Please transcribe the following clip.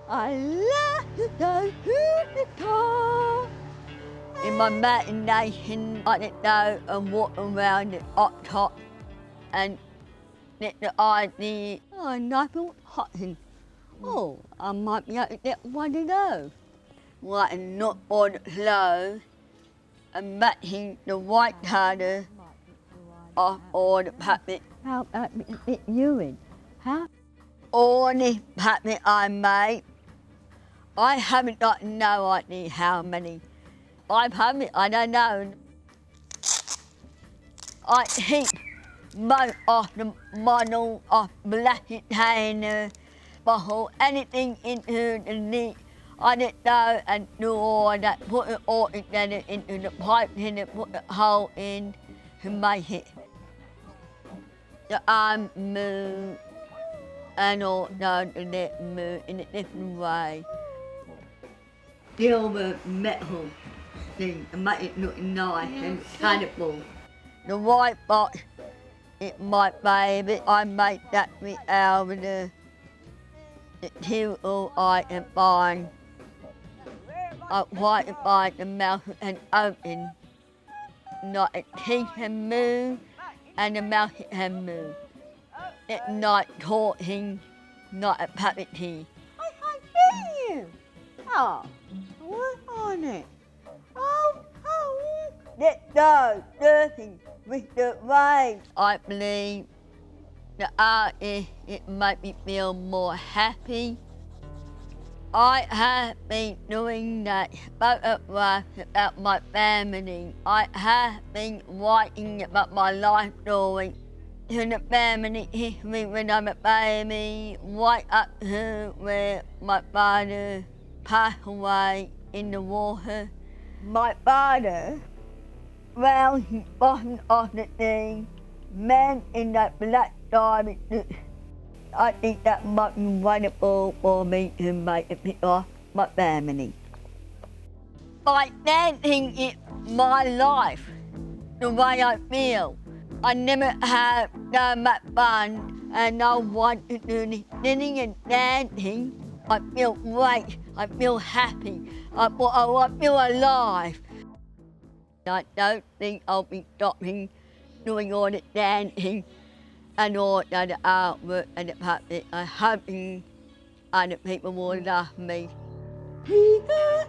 I love to go to the car. In my imagination, I could go and walk around the up top and get the idea, oh, nothing happened. Oh, I might be able to get one of those. Like and not on the flow and matching the white colour of all the puppets. How about it you in? How? All the puppets I made, I haven't got no idea how many. I don't know. I think most of the model of black container, bottle, anything into the lid. I didn't go and do all that, put it all together into the pipe and put the hole in to make it. The arm move and all the leg move in a different way. Silver metal thing to make it look nice and colourful. The white box, it's my favourite. I made that out of the material I can find. I try to find the mouth and open, not a teeth can move and the mouth can move. It's not talking, not a puppetry. I can't hear you. Oh, work on it. Oh. Let's go, surfing with the waves. I believe the artist, it made me feel more happy. I have been doing that photographs about my family. I have been writing about my life story to the family history when I'm a baby, right up to where my father passed away in the water. My father round the bottom of the thing, man in that black diamond suit. I think that might be wonderful for me to make a picture of my family. By dancing is my life, the way I feel. I never had that much fun and I want to do this singing and dancing. I feel great, I feel happy, I feel alive. I don't think I'll be stopping doing all the dancing and all the other artwork and the puppet. I'm hoping other people will love me. Peta